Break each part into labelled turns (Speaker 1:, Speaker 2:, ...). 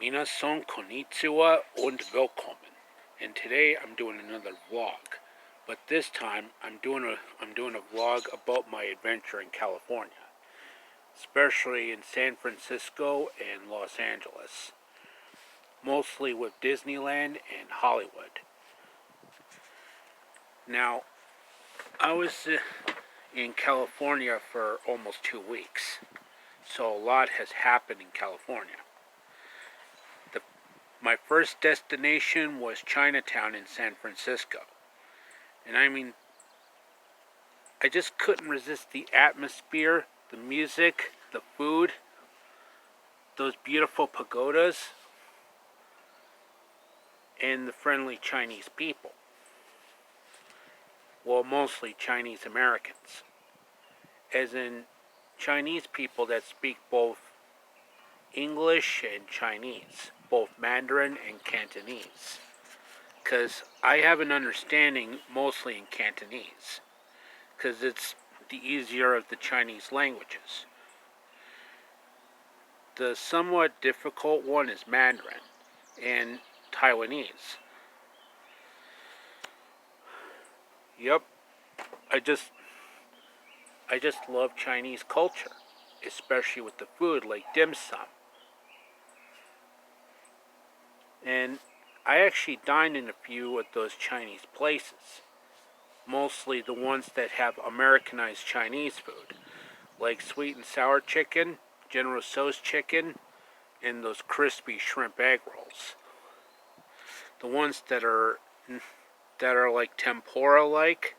Speaker 1: Minasan konnichiwa und willkommen. And today I'm doing another vlog. But this time I'm doing a vlog about my adventure in California, especially in San Francisco and Los Angeles, mostly with Disneyland and Hollywood. Now, I was in California for almost 2 weeks, so a lot has happened in California. My first destination was Chinatown in San Francisco. And I just couldn't resist the atmosphere, the music, the food, those beautiful pagodas, and the friendly Chinese people. Well, mostly Chinese Americans. As in Chinese people that speak both English and Chinese, both Mandarin and Cantonese. Because I have an understanding mostly in Cantonese, because it's the easier of the Chinese languages. The somewhat difficult one is Mandarin and Taiwanese. Yep, I just love Chinese culture, especially with the food like dim sum. And I actually dined in a few of those Chinese places, mostly the ones that have Americanized Chinese food, like sweet and sour chicken, General Tso's chicken, and those crispy shrimp egg rolls. The ones that are like tempura like,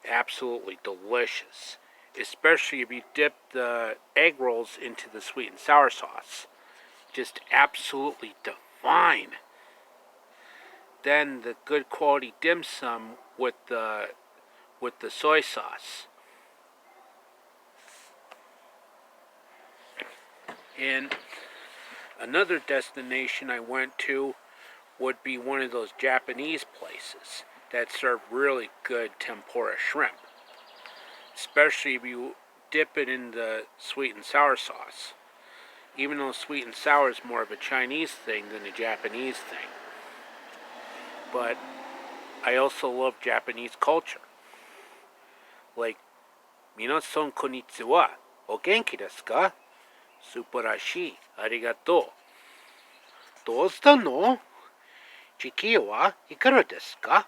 Speaker 1: absolutely delicious. Especially if you dip the egg rolls into the sweet and sour sauce. Just absolutely divine. Then the good quality dim sum with the soy sauce. And another destination I went to would be one of those Japanese places that serve really good tempura shrimp, especially if you dip it in the sweet and sour sauce, even though sweet and sour is more of a Chinese thing than a Japanese thing. But I also love Japanese culture, like minasan konnichiwa, o genki desu ka? Subarashii, arigato. Dousta no? Chiki wa ikara desu ka?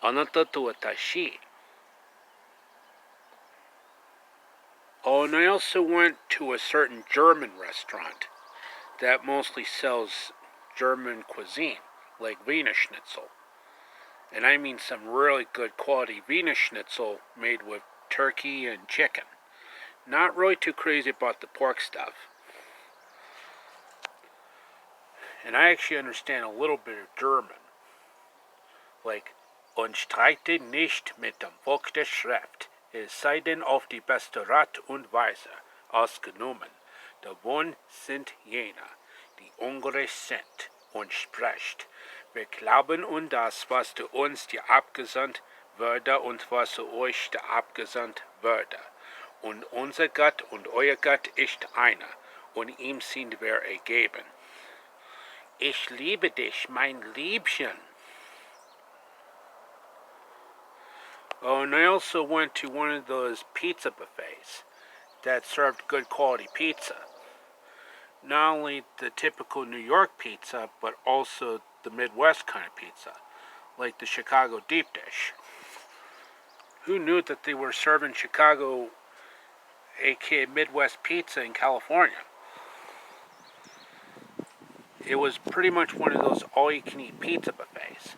Speaker 1: Anata to watashi. Oh, and I also went to a certain German restaurant that mostly sells German cuisine, like Wiener Schnitzel. And I mean some really good quality Wiener Schnitzel made with turkey and chicken. Not really too crazy about the pork stuff. And I actually understand a little bit of German. Like, und streite nicht mit dem Volk der Schrift, es sei denn auf die beste Art und Weise ausgenommen. Davon sind jene, die Ungerecht sind und spricht. Wir glauben an das, was zu uns dir abgesandt würde und was zu euch dir abgesandt würde. Und unser Gott und euer Gott ist einer, und ihm sind wir ergeben. Ich liebe dich, mein Liebchen. Oh, and I also went to one of those pizza buffets that served good quality pizza. Not only the typical New York pizza, but also the Midwest kind of pizza, like the Chicago deep dish. Who knew that they were serving Chicago, aka Midwest pizza in California? It was pretty much one of those all-you-can-eat pizza buffets.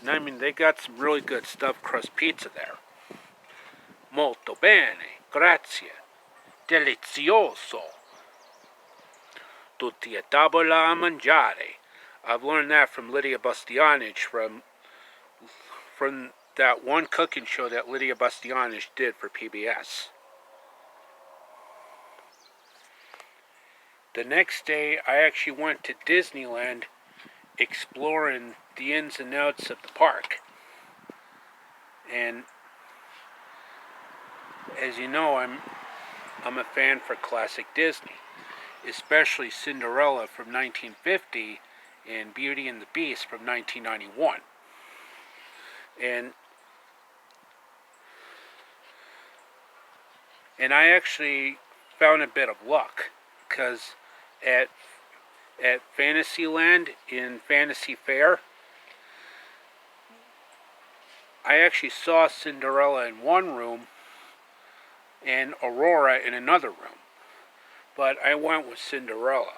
Speaker 1: And I mean, they got some really good stuffed crust pizza there. Molto bene, grazie. Delizioso. Tutti a tavola a mangiare. I've learned that from Lydia Bastianich from that one cooking show that Lydia Bastianich did for PBS. The next day, I actually went to Disneyland exploring the ins and outs of the park. And as you know, I'm a fan for classic Disney, especially Cinderella from 1950 and Beauty and the Beast from 1991. And I actually found a bit of luck, because at Fantasyland in Fantasy Fair, I actually saw Cinderella in one room and Aurora in another room. But I went with Cinderella,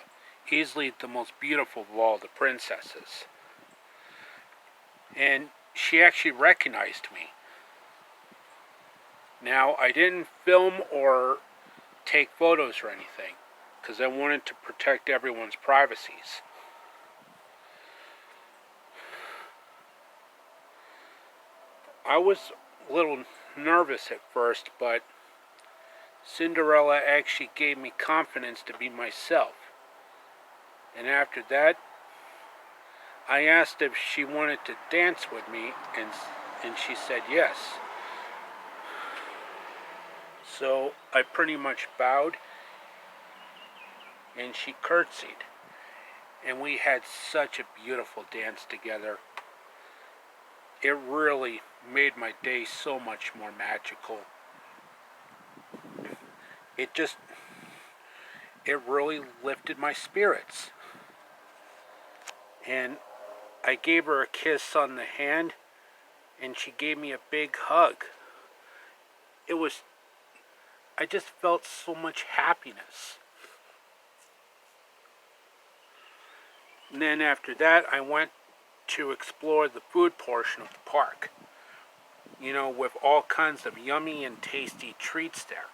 Speaker 1: easily the most beautiful of all the princesses. And she actually recognized me. Now, I didn't film or take photos or anything, because I wanted to protect everyone's privacies. I was a little nervous at first, but Cinderella actually gave me confidence to be myself. And after that, I asked if she wanted to dance with me, and she said yes. So I pretty much bowed, and she curtsied. And we had such a beautiful dance together. It really made my day so much more magical. It really lifted my spirits. And I gave her a kiss on the hand, and she gave me a big hug. I just felt so much happiness. And then after that, I went to explore the food portion of the park. With all kinds of yummy and tasty treats there,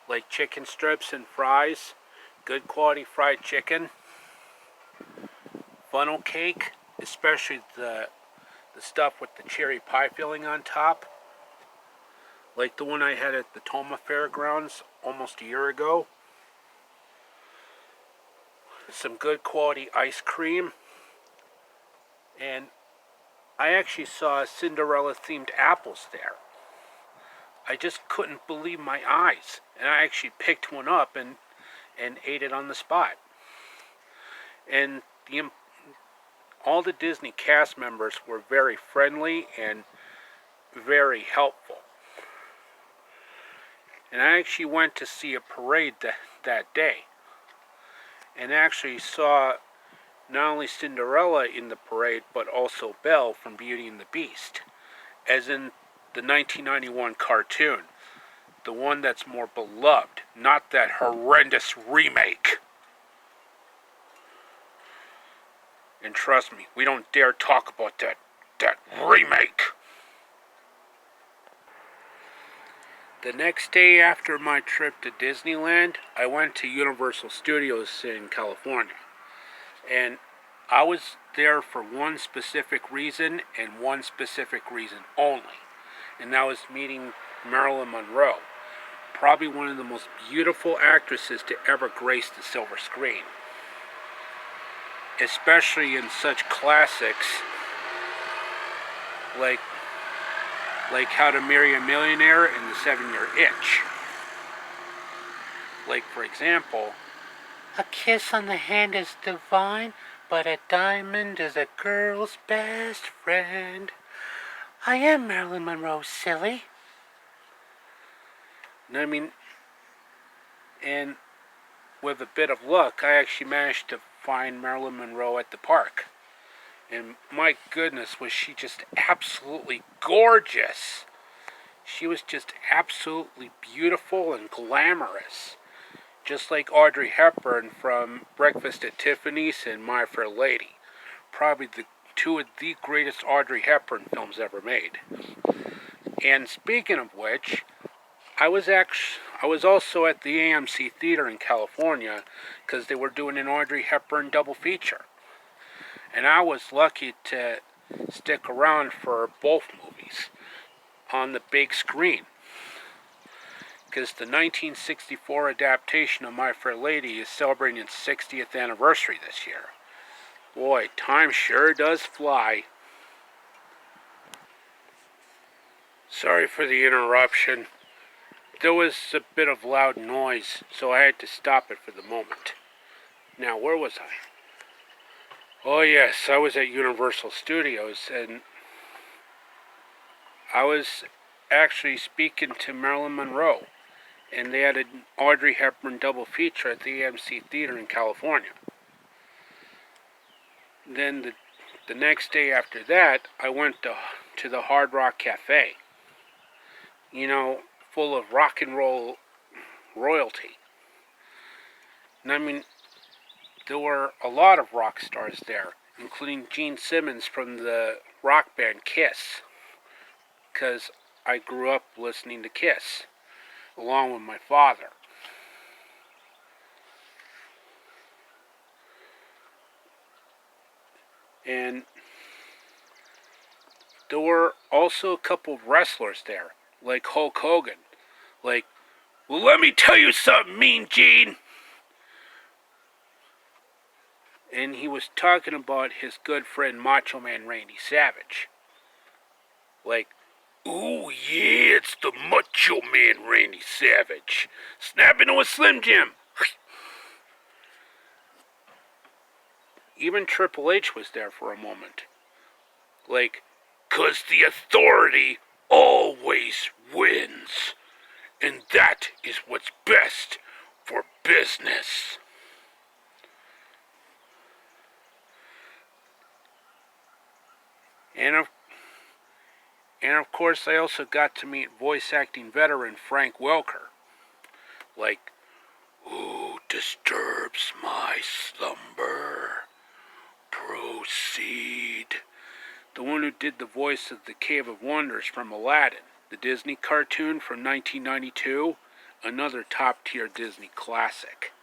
Speaker 1: like chicken strips and fries, good quality fried chicken, funnel cake, especially the stuff with the cherry pie filling on top, like the one I had at the Toma Fairgrounds almost a year ago. Some good quality ice cream, and I actually saw Cinderella themed apples there. I just couldn't believe my eyes, and I actually picked one up and ate it on the spot. And all the Disney cast members were very friendly and very helpful. And I actually went to see a parade that day, and actually saw not only Cinderella in the parade, but also Belle from Beauty and the Beast, as in the 1991 cartoon, the one that's more beloved, not that horrendous remake. And trust me, we don't dare talk about that remake. The next day after my trip to Disneyland, I went to Universal Studios in California. And I was there for one specific reason, and one specific reason only. And that was meeting Marilyn Monroe, probably one of the most beautiful actresses to ever grace the silver screen. Especially in such classics like How to Marry a Millionaire and The 7-Year Itch. Like, for example, a kiss on the hand is divine, but a diamond is a girl's best friend. I am Marilyn Monroe, silly. And with a bit of luck, I actually managed to find Marilyn Monroe at the park. And my goodness, was she just absolutely gorgeous. She was just absolutely beautiful and glamorous. Just like Audrey Hepburn from Breakfast at Tiffany's and My Fair Lady. Probably two of the greatest Audrey Hepburn films ever made. And speaking of which, I was also at the AMC Theater in California, because they were doing an Audrey Hepburn double feature. And I was lucky to stick around for both movies on the big screen, because the 1964 adaptation of My Fair Lady is celebrating its 60th anniversary this year. Boy, time sure does fly. Sorry for the interruption. there was a bit of loud noise, so I had to stop it for the moment. Now, where was I? Oh yes, I was at Universal Studios, and I was actually speaking to Marilyn Monroe, and they had an Audrey Hepburn double feature at the AMC Theater in California. Then the next day after that, I went to the Hard Rock Cafe. You know, full of rock and roll royalty. And I mean, there were a lot of rock stars there, including Gene Simmons from the rock band Kiss, because I grew up listening to Kiss, along with my father. And there were also a couple of wrestlers there, like Hulk Hogan. Like, well, let me tell you something, Mean Gene. And he was talking about his good friend Macho Man Randy Savage. Like, ooh, yeah, it's the Macho Man Randy Savage. Snap into a Slim Jim. Even Triple H was there for a moment. Like, 'cause the authority always wins. And that is what's best for business. And of course, I also got to meet voice acting veteran Frank Welker. Like, who disturbs my slumber? Proceed. The one who did the voice of the Cave of Wonders from Aladdin, the Disney cartoon from 1992, another top-tier Disney classic.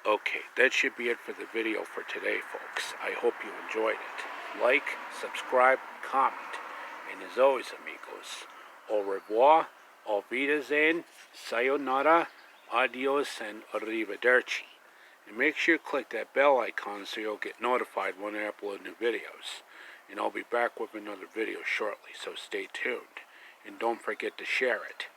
Speaker 1: Okay, that should be it for the video for today, folks. I hope you enjoyed it. Like, subscribe, comment. And as always, amigos, au revoir, auf Wiedersehen, sayonara, adios, and arrivederci. And make sure you click that bell icon so you'll get notified when I upload new videos. And I'll be back with another video shortly, so stay tuned. And don't forget to share it.